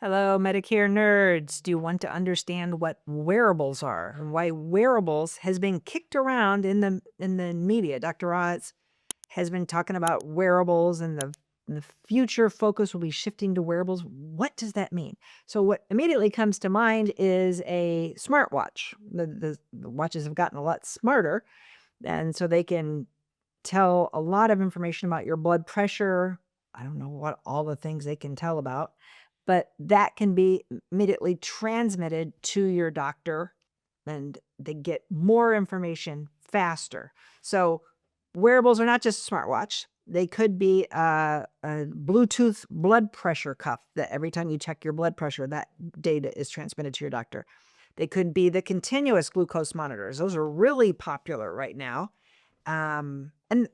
Hello, Medicare nerds. Do you want to understand what wearables are and why wearables has been kicked around in the media? Dr. Oz has been talking about wearables and the future focus will be shifting to wearables. What does that mean? So what immediately comes to mind is a smartwatch. The watches have gotten a lot smarter, and so they can tell a lot of information about your blood pressure. I don't know what all the things they can tell about, but that can be immediately transmitted to your doctor and they get more information faster. So wearables are not just a smartwatch. They could be a Bluetooth blood pressure cuff that every time you check your blood pressure, that data is transmitted to your doctor. They could be the continuous glucose monitors. Those are really popular right now. And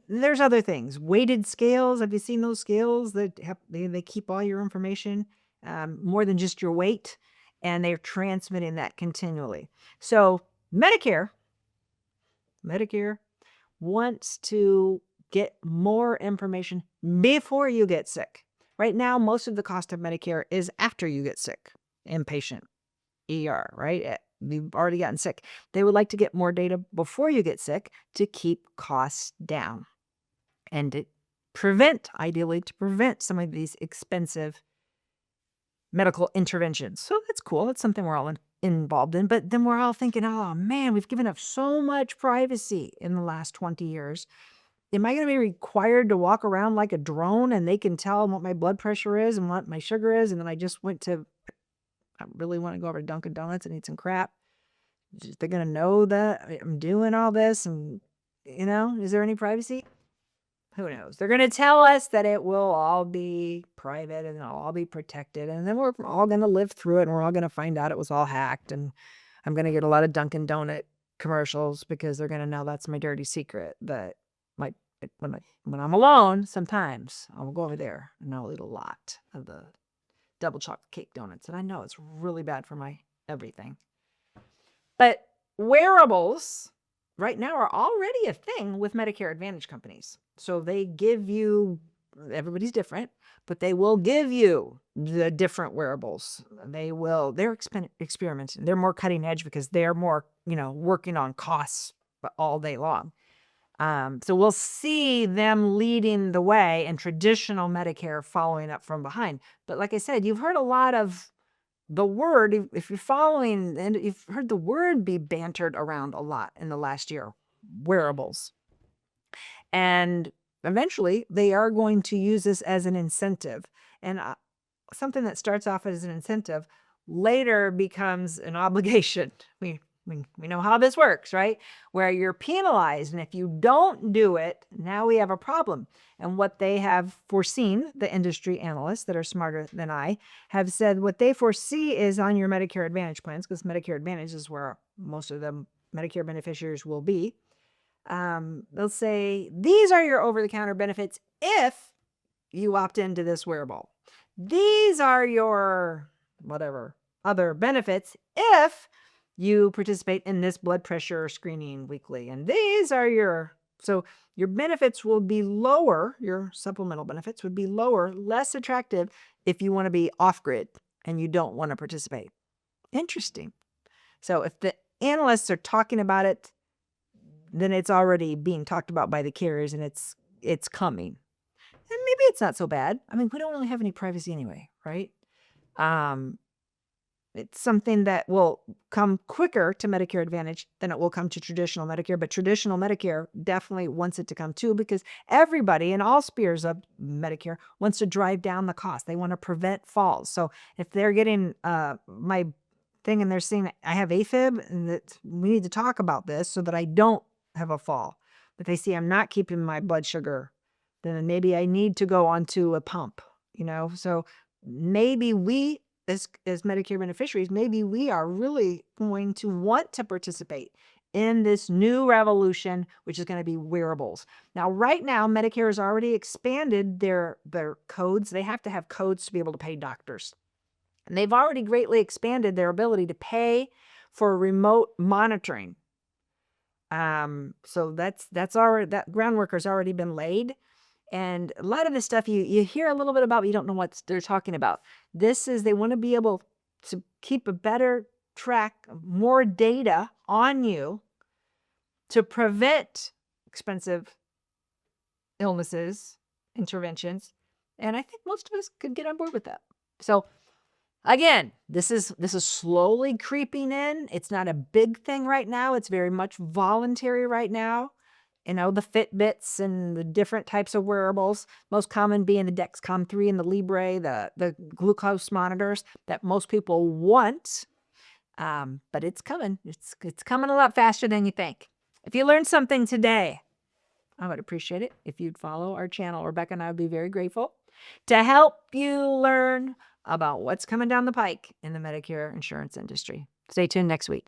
there's other things. Weighted scales. Have you seen those scales that they keep all your information, more than just your weight, and they're transmitting that continually. So Medicare wants to get more information before you get sick. Right now, most of the cost of Medicare is after you get sick, inpatient, ER, right? You've already gotten sick. They would like to get more data before you get sick to keep costs down and to ideally, to prevent some of these expensive medical interventions. So that's cool. That's something we're all involved in. But then we're all thinking, oh man, we've given up so much privacy in the last 20 years. Am I going to be required to walk around like a drone and they can tell what my blood pressure is and what my sugar is? And then I really want to go over to Dunkin' Donuts and eat some crap. They're going to know that I'm doing all this and, is there any privacy? Who knows? They're going to tell us that it will all be private and it'll all be protected. And then we're all going to live through it and we're all going to find out it was all hacked. And I'm going to get a lot of Dunkin' Donut commercials because they're going to know that's my dirty secret that my when I'm alone, sometimes I'll go over there and I'll eat a lot of the double chocolate cake donuts. And I know it's really bad for my everything. But wearables right now are already a thing with Medicare Advantage companies. So they give you, everybody's different, but they will give you the different wearables. They're experimenting. They're more cutting edge because they're more, working on costs all day long. So we'll see them leading the way and traditional Medicare following up from behind. But like I said, you've heard a lot of the word, if you're following, and you've heard the word be bantered around a lot in the last year, wearables. And eventually they are going to use this as an incentive. And something that starts off as an incentive later becomes an obligation. We know how this works, right? Where you're penalized. And if you don't do it, now we have a problem. And what they have foreseen, the industry analysts that are smarter than I have said, what they foresee is on your Medicare Advantage plans, because Medicare Advantage is where most of the Medicare beneficiaries will be. They'll say, these are your over-the-counter benefits if you opt into this wearable. These are your whatever other benefits if you participate in this blood pressure screening weekly. And these are so your benefits will be lower, your supplemental benefits would be lower, less attractive if you want to be off-grid and you don't want to participate. Interesting. So if the analysts are talking about it, then it's already being talked about by the carriers and it's coming. And maybe it's not so bad. I mean, we don't really have any privacy anyway, right? It's something that will come quicker to Medicare Advantage than it will come to traditional Medicare, but traditional Medicare definitely wants it to come too because everybody in all spheres of Medicare wants to drive down the cost. They want to prevent falls. So if they're getting my thing and they're saying I have AFib and that we need to talk about this so that I don't have a fall, but they see I'm not keeping my blood sugar, then maybe I need to go onto a pump, so maybe we as Medicare beneficiaries, maybe we are really going to want to participate in this new revolution, which is going to be wearables. Now, right now, Medicare has already expanded their codes. They have to have codes to be able to pay doctors. And they've already greatly expanded their ability to pay for remote monitoring. So that's already, that groundwork has already been laid. And a lot of this stuff you hear a little bit about, but you don't know what they're talking about. This is they want to be able to keep a better track, more data on you to prevent expensive illnesses, interventions. And I think most of us could get on board with that. So again, this is slowly creeping in. It's not a big thing right now. It's very much voluntary right now. You know, the Fitbits and the different types of wearables, most common being the Dexcom 3 and the Libre, the glucose monitors that most people want. But it's coming. It's coming a lot faster than you think. If you learned something today, I would appreciate it if you'd follow our channel. Rebecca and I would be very grateful to help you learn about what's coming down the pike in the Medicare insurance industry. Stay tuned next week.